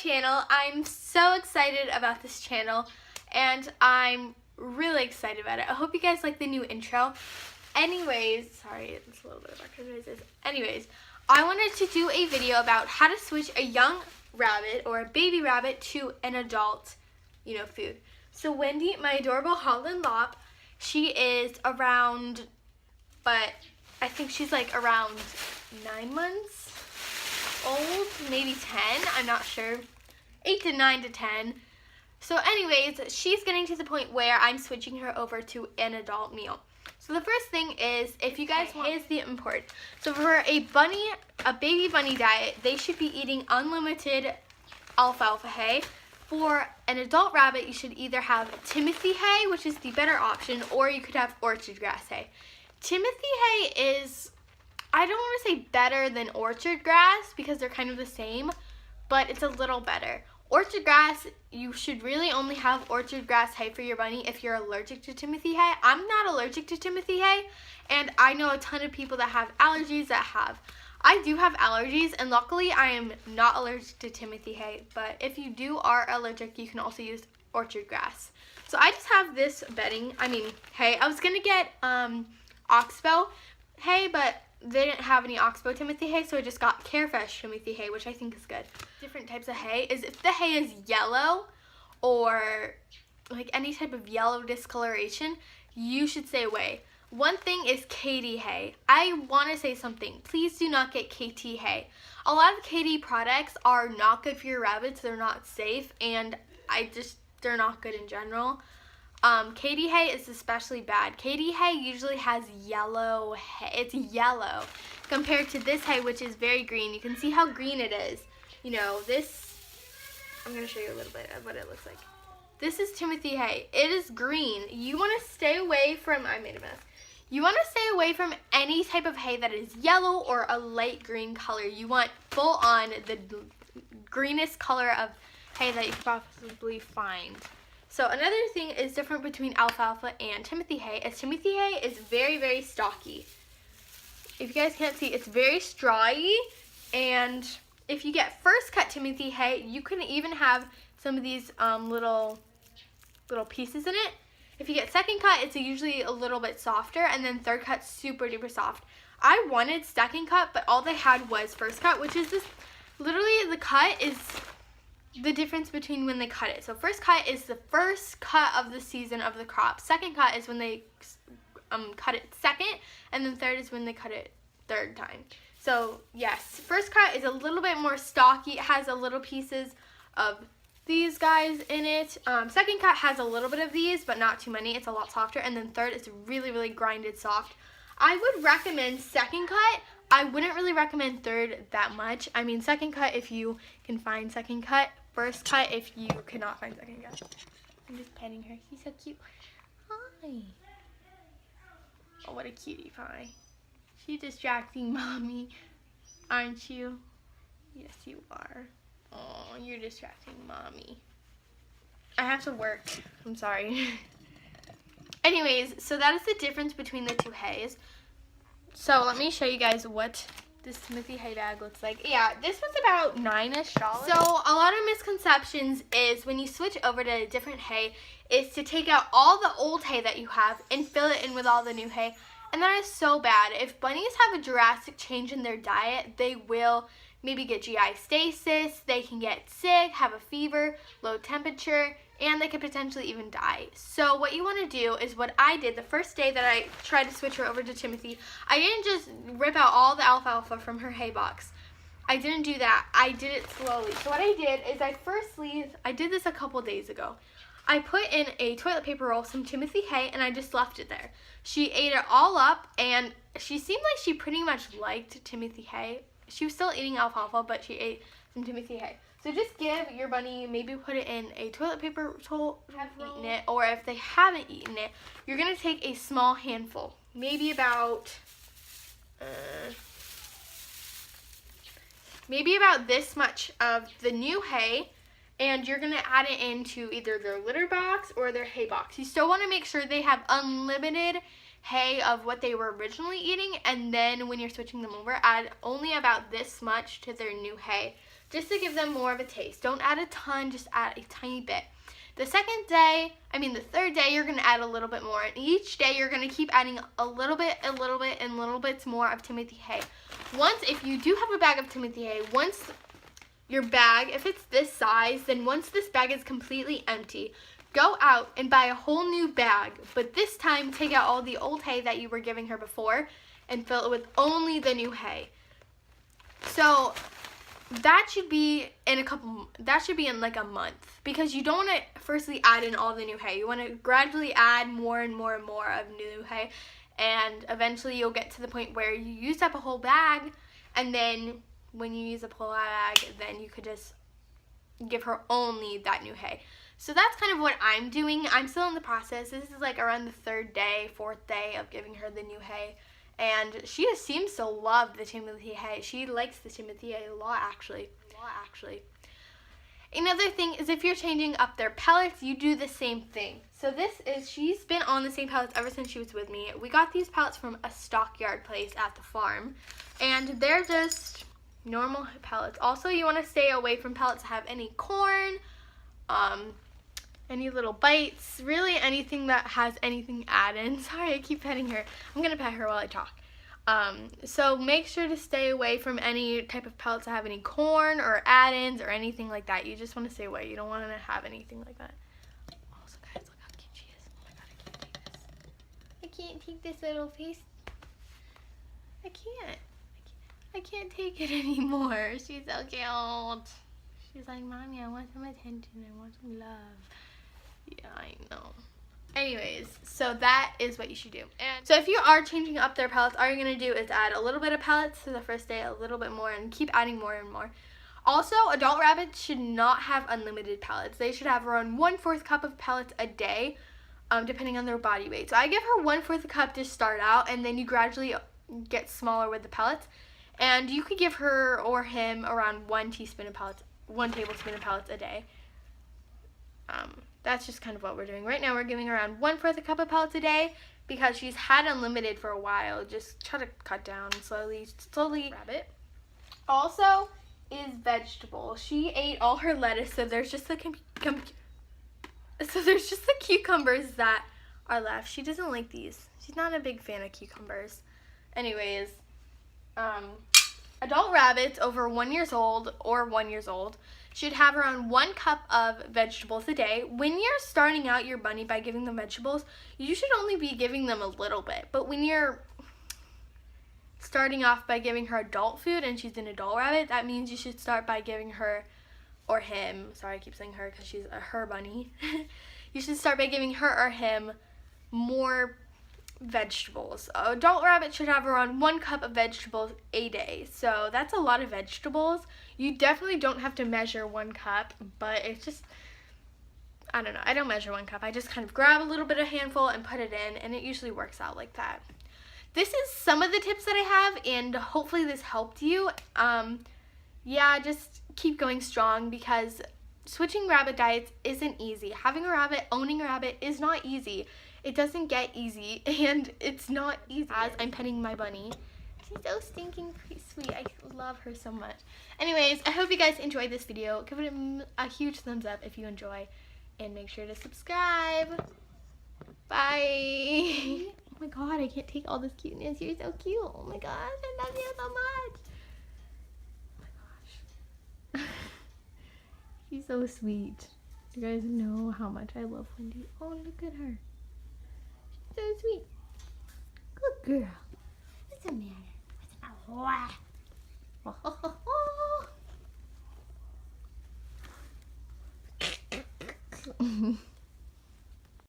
channel. I'm so excited about this channel and I'm really excited about it. I hope you guys like the new intro. Anyways, sorry, it's a little bit of background noises. Anyways, I wanted to do a video about how to switch a young rabbit or a baby rabbit to an adult, food. So Wendy, my adorable Holland Lop, she is around, but I think she's like around 9 months old, maybe 10, I'm not sure, 8 to 9 to 10. So anyways, she's getting to the point where I'm switching her over to an adult meal. So the first thing is, if you guys want, is the important. So for a baby bunny diet, they should be eating unlimited alfalfa hay. For an adult rabbit, you should either have Timothy hay, which is the better option, or you could have orchard grass hay. Timothy hay is, I don't want to say better than orchard grass because they're kind of the same, but it's a little better. Orchard grass, you should really only have orchard grass hay for your bunny if you're allergic to Timothy hay. I'm not allergic to Timothy hay, and I know a ton of people that have allergies that have. I do have allergies, and luckily I am not allergic to Timothy hay, but if you are allergic, you can also use orchard grass. So I just have this hay. I was going to get oxbow hay, but they didn't have any oxbow Timothy hay, so I just got Carefresh Timothy hay, which I think is good. Different types of hay is if the hay is yellow or like any type of yellow discoloration, you should stay away. One thing is KD hay. I want to say something. Please do not get KT hay. A lot of KD products are not good for your rabbits. They're not safe, and they're not good in general. KD hay is especially bad. KD hay usually has yellow hay. It's yellow compared to this hay, which is very green. You can see how green it is. I'm going to show you a little bit of what it looks like. This is Timothy hay. It is green. You want to stay away from, I made a mess. You want to stay away from any type of hay that is yellow or a light green color. You want full on the greenest color of hay that you can possibly find. So another thing is different between alfalfa and Timothy hay is Timothy hay is very, very stocky. If you guys can't see, it's very strawy, and if you get first cut Timothy hay, you can even have some of these little pieces in it. If you get second cut, it's usually a little bit softer, and then third cut, super duper soft. I wanted second cut, but all they had was first cut, which is this, literally the cut is the difference between when they cut it. So first cut is the first cut of the season of the crop. Second cut is when they cut it second, and then third is when they cut it third time. So yes, first cut is a little bit more stocky. It has a little pieces of these guys in it. Second cut has a little bit of these, but not too many. It's a lot softer. And then third is really, really grinded soft. I would recommend second cut. I wouldn't really recommend third that much. I mean, second cut if you can find second cut. First cut if you cannot find second cut. I'm just petting her. She's so cute. Hi. Oh, what a cutie pie. She's distracting mommy, aren't you? Yes, you are. Oh, you're distracting mommy. I have to work. I'm sorry. Anyways, so that is the difference between the two hays. So let me show you guys what this Timothy hay bag looks like. Yeah, this was about $9-ish. So a lot of misconceptions is when you switch over to a different hay is to take out all the old hay that you have and fill it in with all the new hay. And that is so bad. If bunnies have a drastic change in their diet, they will maybe get GI stasis, they can get sick, have a fever, low temperature, and they could potentially even die. So what you want to do is what I did the first day that I tried to switch her over to Timothy. I didn't just rip out all the alfalfa from her hay box. I didn't do that. I did it slowly. So what I did is I did this a couple days ago. I put in a toilet paper roll some Timothy hay, and I just left it there. She ate it all up, and she seemed like she pretty much liked Timothy hay. She was still eating alfalfa, but she ate some Timothy hay. So just give your bunny, maybe put it in a toilet paper roll, have eaten it, or if they haven't eaten it, you're going to take a small handful, maybe about this much of the new hay, and you're going to add it into either their litter box or their hay box. You still want to make sure they have unlimited hay of what they were originally eating, and then when you're switching them over, add only about this much to their new hay. just to give them more of a taste. Don't add a ton, just add a tiny bit. The third day, you're going to add a little bit more. And each day, you're going to keep adding a little bit, and little bits more of Timothy hay. If you do have a bag of Timothy hay, once your bag, if it's this size, then once this bag is completely empty, go out and buy a whole new bag. But this time, take out all the old hay that you were giving her before and fill it with only the new hay. So that should be in like a month, because you don't want to firstly add in all the new hay. You want to gradually add more and more and more of new hay, and eventually you'll get to the point where you used up a whole bag, and then when you use up a whole bag, then you could just give her only that new hay. So that's kind of what I'm doing. I'm still in the process. This is like around the fourth day of giving her the new hay. And she just seems to love the Timothy hay. She likes the Timothy hay a lot, actually. Another thing is, if you're changing up their pellets, you do the same thing. So she's been on the same pellets ever since she was with me. We got these pellets from a stockyard place at the farm. And they're just normal pellets. Also, you want to stay away from pellets that have any corn, any little bites, really anything that has anything added. Sorry, I keep petting her. I'm going to pet her while I talk. So make sure to stay away from any type of pellets that have any corn or add-ins or anything like that. You just want to stay away. You don't want to have anything like that. Also, guys, look how cute she is. Oh my god, I can't take this little face. I can't take it anymore. She's so cute. She's like, Mommy, I want some attention. I want some love. Yeah, I know. Anyways, so that is what you should do. And so if you are changing up their pellets, all you're going to do is add a little bit of pellets to the first day, a little bit more, and keep adding more and more. Also, adult rabbits should not have unlimited pellets. They should have around 1/4 cup of pellets a day, depending on their body weight. So I give her 1/4 cup to start out, and then you gradually get smaller with the pellets. And you could give her or him around 1 tablespoon of pellets a day. That's just kind of what we're doing. Right now we're giving around 1/4 cup of pellets a day, because she's had unlimited for a while. Just try to cut down slowly. Rabbit also is vegetables. She ate all her lettuce, so there's just the cucumbers that are left. She doesn't like these. She's not a big fan of cucumbers. Anyways, adult rabbits over 1 year old should have around 1 cup of vegetables a day. When you're starting out your bunny by giving them vegetables, you should only be giving them a little bit. But when you're starting off by giving her adult food and she's an adult rabbit, that means you should start by giving her, or him, sorry, I keep saying her because she's her bunny. You should start by giving her or him more vegetables. Adult rabbits should have around 1 cup of vegetables a day. So that's a lot of vegetables. You definitely don't have to measure 1 cup, but it's just, I don't know. I don't measure 1 cup. I just kind of grab a little bit of handful and put it in, and it usually works out like that. This is some of the tips that I have, and hopefully this helped you. Yeah, just keep going strong, because switching rabbit diets isn't easy. Having a rabbit, owning a rabbit is not easy. It doesn't get easy, and it's not easy. As I'm petting my bunny, she's so stinking sweet. I love her so much. Anyways, I hope you guys enjoyed this video. Give it a huge thumbs up if you enjoy, and make sure to subscribe. Bye. Oh my god, I can't take all this cuteness. You're so cute. Oh my gosh, I love you so much. Oh my gosh. She's so sweet. You guys know how much I love Wendy. Oh, look at her. So sweet. Good girl. What's the matter? What's the matter?